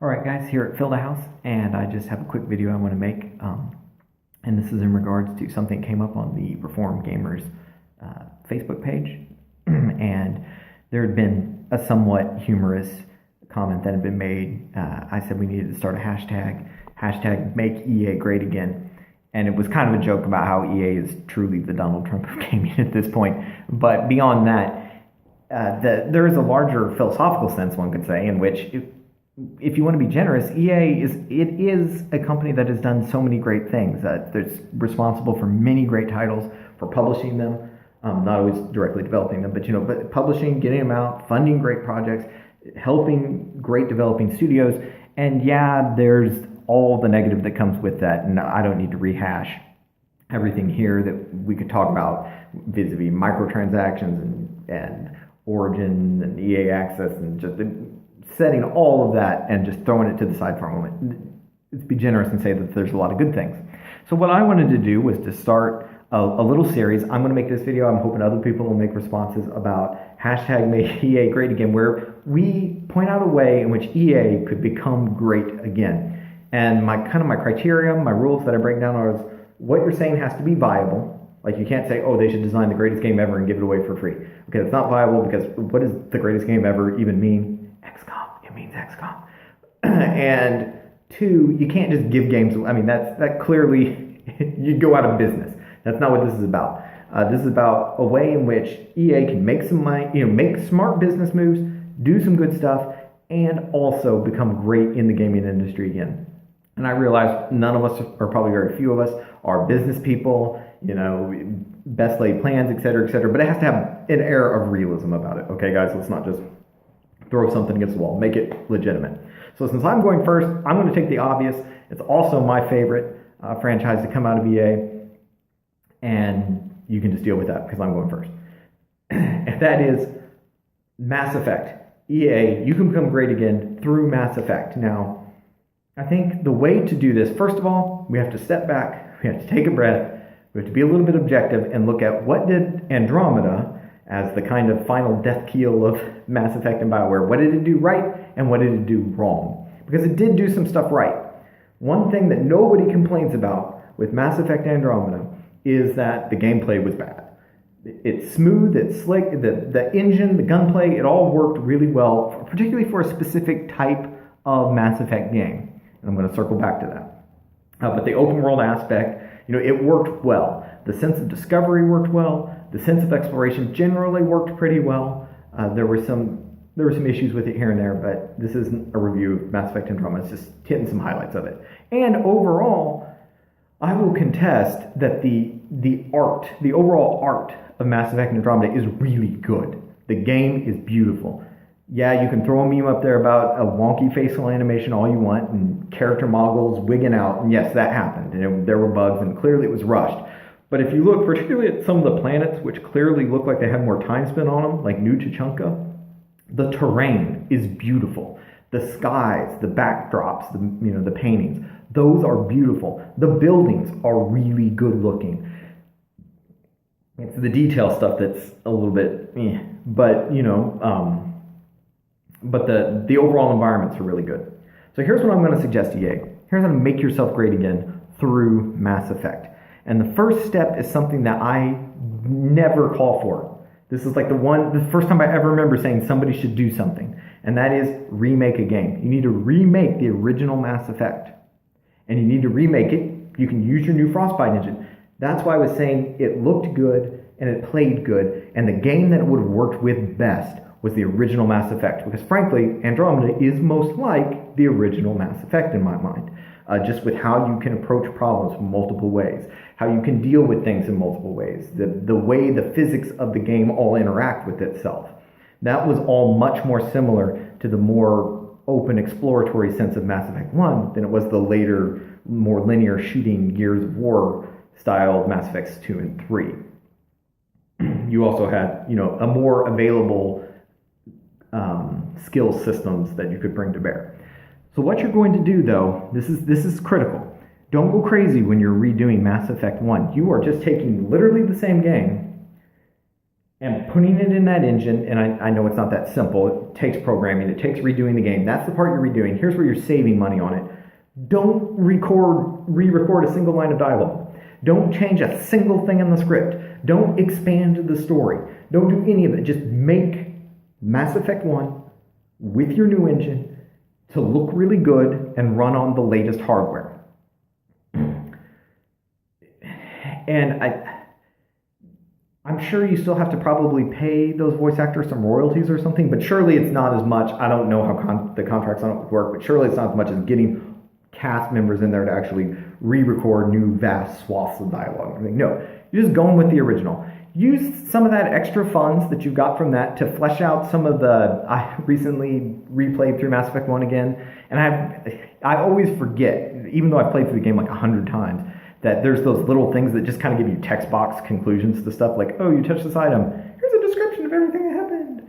Alright guys, here at Fill the House, and I just have a quick video I want to make, and this is in regards to something that came up on the Reformed Gamers Facebook page, and there had been a somewhat humorous comment that had been made. I said we needed to start a hashtag make EA great again, and it was kind of a joke about how EA is truly the Donald Trump of gaming at this point, but beyond that, there is a larger philosophical sense, one could say, in which if you want to be generous, EA is a company that has done so many great things. It's responsible for many great titles, for publishing them, not always directly developing them, but publishing, getting them out, funding great projects, helping great developing studios. And yeah, there's all the negative that comes with that, and I don't need to rehash everything here that we could talk about vis-a-vis microtransactions and Origin and EA Access and just setting all of that and just throwing it to the side for a moment. Let's be generous and say that there's a lot of good things. So what I wanted to do was to start a little series. I'm going to make this video. I'm hoping other people will make responses about hashtag make EA great again, where we point out a way in which EA could become great again. And my criteria, my rules that I break down are what you're saying has to be viable. Like, you can't say, oh, they should design the greatest game ever and give it away for free. Okay, that's not viable, because what does the greatest game ever even mean? XCOM. It means XCOM. And two, you can't just give games. I mean, that clearly you go out of business. That's not what this is about. This is about a way in which EA can make some money, make smart business moves, do some good stuff, and also become great in the gaming industry again. And I realize none of us, or probably very few of us, are business people, best laid plans, et cetera, but it has to have an air of realism about it. Okay, guys, let's not just throw something against the wall, make it legitimate. So since I'm going first, I'm going to take the obvious. It's also my favorite franchise to come out of EA, and you can just deal with that because I'm going first. And that is Mass Effect. EA, you can become great again through Mass Effect. Now, I think the way to do this, first of all, we have to step back, we have to take a breath, we have to be a little bit objective and look at what did Andromeda, as the kind of final death keel of Mass Effect and BioWare, what did it do right and what did it do wrong? Because it did do some stuff right. One thing that nobody complains about with Mass Effect Andromeda is that the gameplay was bad. It's smooth, it's slick, the engine, the gunplay, it all worked really well, particularly for a specific type of Mass Effect game. And I'm going to circle back to that. But the open world aspect, it worked well. The sense of discovery worked well. The sense of exploration generally worked pretty well. There were some issues with it here and there, but this isn't a review of Mass Effect Andromeda. It's just hitting some highlights of it. And overall, I will contest that the overall art of Mass Effect Andromeda is really good. The game is beautiful. Yeah, you can throw a meme up there about a wonky facial animation all you want and character moggles wigging out, and yes, that happened. And there were bugs, and clearly it was rushed. But if you look particularly at some of the planets, which clearly look like they have more time spent on them, like New Chicunka, the terrain is beautiful. The skies, the backdrops, the paintings, those are beautiful. The buildings are really good looking. It's the detail stuff that's a little bit, but the overall environments are really good. So here's what I'm going to suggest to EA. Here's how to make yourself great again through Mass Effect. And the first step is something that I never call for. This is like the first time I ever remember saying somebody should do something. And that is remake a game. You need to remake the original Mass Effect. And you need to remake it. You can use your new Frostbite engine. That's why I was saying it looked good and it played good. And the game that it would have worked with best was the original Mass Effect. Because frankly, Andromeda is most like the original Mass Effect in my mind. Just with how you can approach problems from multiple ways, how you can deal with things in multiple ways, the way the physics of the game all interact with itself. That was all much more similar to the more open exploratory sense of Mass Effect 1 than it was the later, more linear shooting Gears of War style of Mass Effects 2 and 3. You also had, a more available skill systems that you could bring to bear. So what you're going to do, though, this is critical. Don't go crazy when you're redoing Mass Effect 1. You are just taking literally the same game and putting it in that engine, and I know it's not that simple. It takes programming. It takes redoing the game. That's the part you're redoing. Here's where you're saving money on it. Don't re-record a single line of dialogue. Don't change a single thing in the script. Don't expand the story. Don't do any of it. Just make Mass Effect 1 with your new engine to look really good and run on the latest hardware. And I'm sure you still have to probably pay those voice actors some royalties or something, but surely it's not as much. I don't know how the contracts on it work, but surely it's not as much as getting cast members in there to actually re-record new vast swaths of dialogue. No, you're just going with the original. Use some of that extra funds that you got from that to flesh out some of the. I recently replayed through Mass Effect 1 again, and I always forget, even though I've played through the game like 100 times, that there's those little things that just kind of give you text box conclusions to stuff like, oh, you touched this item. Here's a description of everything that happened.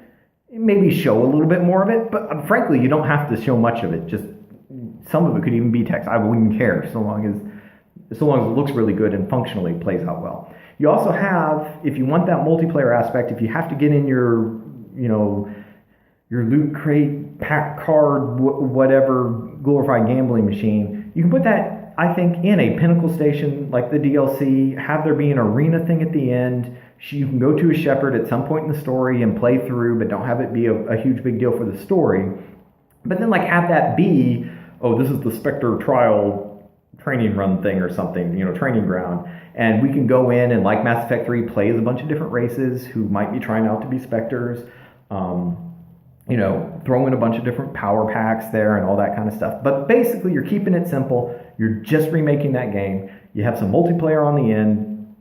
Maybe show a little bit more of it, but frankly, you don't have to show much of it. Just some of it could even be text. I wouldn't care so long as it looks really good and functionally plays out well. You also have, if you want that multiplayer aspect, if you have to get in your loot crate, pack card, whatever glorified gambling machine, you can put that, I think, in a Pinnacle station like the DLC, have there be an arena thing at the end. You can go to a shepherd at some point in the story and play through, but don't have it be a huge big deal for the story. But then have that be, oh, this is the Spectre trial training run thing or something, training ground. And we can go in and, like Mass Effect 3, play as a bunch of different races who might be trying out to be Spectres. Throw in a bunch of different power packs there and all that kind of stuff. But basically, you're keeping it simple. You're just remaking that game. You have some multiplayer on the end,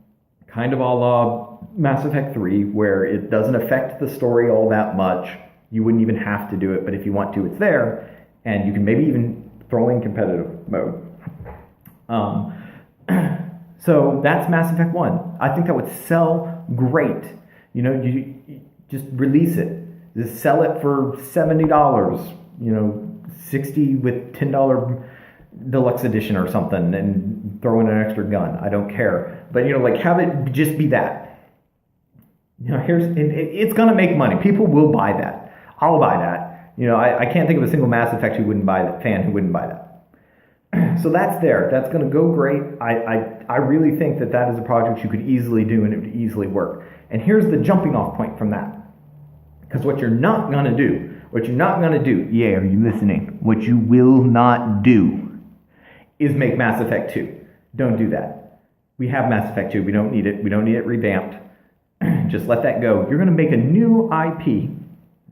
kind of a la Mass Effect 3, where it doesn't affect the story all that much. You wouldn't even have to do it, but if you want to, it's there. And you can maybe even throw in competitive mode. So that's Mass Effect 1. I think that would sell great. You just release it. Just sell it for $70, $60 with $10 deluxe edition or something, and throw in an extra gun. I don't care. But have it just be that. It's gonna make money. People will buy that. I'll buy that. I can't think of a single Mass Effect fan who wouldn't buy that. So that's there. That's going to go great. I really think that is a project you could easily do and it would easily work. And here's the jumping off point from that. Because what you're not going to do, EA, are you listening? What you will not do is make Mass Effect 2. Don't do that. We have Mass Effect 2. We don't need it. We don't need it revamped. Just let that go. You're going to make a new IP,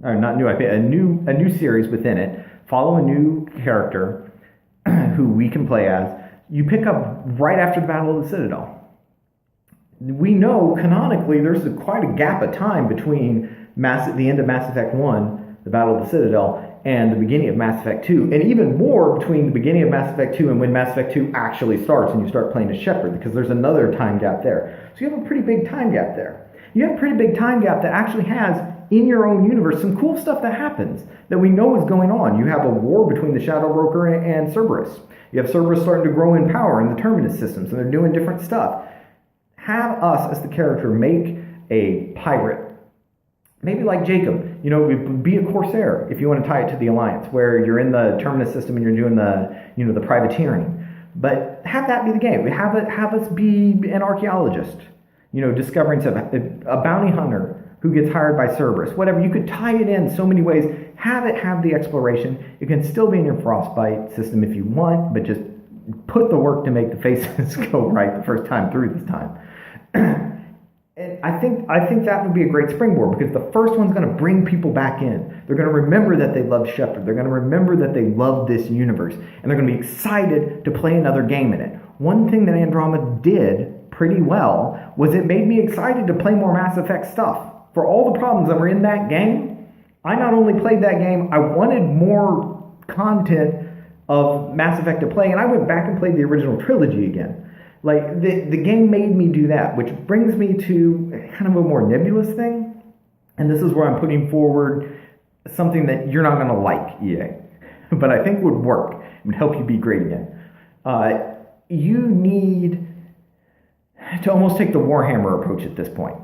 or not new IP, a new series within it. Follow a new character who we can play as. You pick up right after the Battle of the Citadel. We know canonically there's quite a gap of time between the end of Mass Effect 1, the Battle of the Citadel, and the beginning of Mass Effect 2, and even more between the beginning of Mass Effect 2 and when Mass Effect 2 actually starts and you start playing as Shepard, because there's another time gap there. So you have a pretty big time gap there. You have a pretty big time gap that actually has, in your own universe, some cool stuff that happens that we know is going on. You have a war between the Shadow Broker and Cerberus. You have Cerberus starting to grow in power in the Terminus systems, and they're doing different stuff. Have us, as the character, make a pirate. Maybe like Jacob, be a Corsair if you want to tie it to the Alliance, where you're in the Terminus system and you're doing the privateering. But have that be the game. Have us be an archaeologist, discovering stuff, a bounty hunter who gets hired by Cerberus, whatever. You could tie it in so many ways. Have it have the exploration. It can still be in your Frostbite system if you want, but just put the work to make the faces go right the first time through this time. And I think that would be a great springboard, because the first one's going to bring people back in. They're going to remember that they loved Shepard. They're going to remember that they loved this universe, and they're going to be excited to play another game in it. One thing that Andromeda did pretty well was it made me excited to play more Mass Effect stuff. For all the problems that were in that game, I not only played that game, I wanted more content of Mass Effect to play, and I went back and played the original trilogy again. The game made me do that, which brings me to kind of a more nebulous thing. And this is where I'm putting forward something that you're not going to like, EA, but I think would work. It would help you be great again. You need to almost take the Warhammer approach at this point.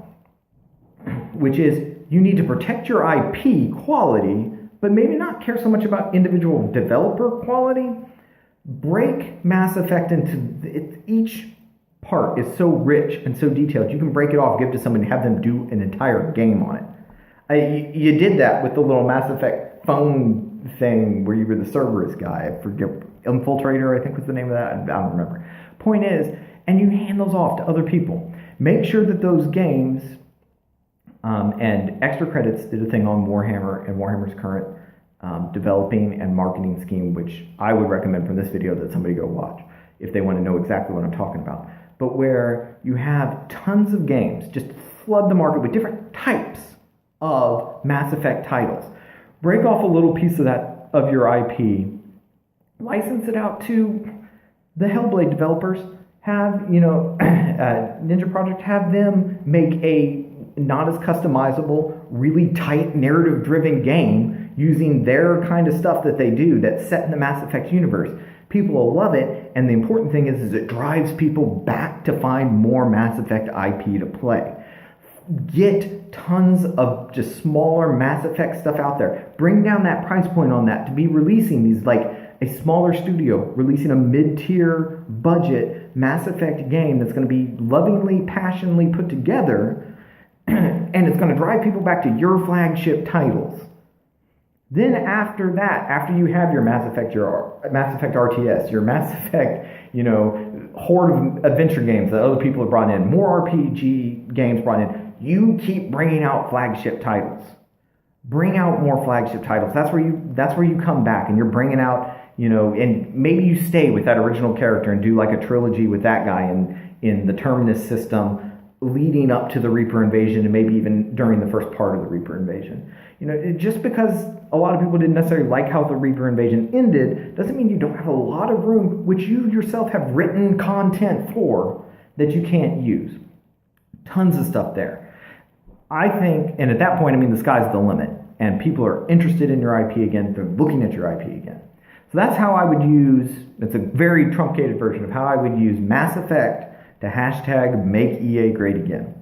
which is you need to protect your IP quality, but maybe not care so much about individual developer quality. Break Mass Effect into each part is so rich and so detailed. You can break it off, give it to somebody, have them do an entire game on it. You did that with the little Mass Effect phone thing where you were the Cerberus guy. I forget, Infiltrator, I think was the name of that. I don't remember. Point is, and you hand those off to other people. Make sure that those games, and Extra Credits did a thing on Warhammer and Warhammer's current developing and marketing scheme, which I would recommend from this video that somebody go watch if they want to know exactly what I'm talking about. But where you have tons of games, just flood the market with different types of Mass Effect titles. Break off a little piece of that, of your IP, license it out to the Hellblade developers, have, Ninja Project, have them make a not as customizable, really tight narrative-driven game using their kind of stuff that they do that's set in the Mass Effect universe. People will love it, and the important thing is it drives people back to find more Mass Effect IP to play. Get tons of just smaller Mass Effect stuff out there. Bring down that price point on that to be releasing these, like a smaller studio releasing a mid-tier budget Mass Effect game that's going to be lovingly, passionately put together, and it's going to drive people back to your flagship titles. Then after that, after you have your Mass Effect RTS, your Mass Effect, horde of adventure games that other people have brought in, more RPG games brought in, you keep bringing out flagship titles. Bring out more flagship titles. That's where you come back, and you're bringing out, and maybe you stay with that original character and do like a trilogy with that guy in the Terminus system leading up to the Reaper invasion, and maybe even during the first part of the Reaper invasion. Just because a lot of people didn't necessarily like how the Reaper invasion ended doesn't mean you don't have a lot of room which you yourself have written content for that you can't use. Tons of stuff there. I think, and at that point, the sky's the limit, and people are interested in your IP again. They're looking at your IP again. So that's how I would use, it's a very truncated version of how I would use Mass Effect to hashtag make EA great again.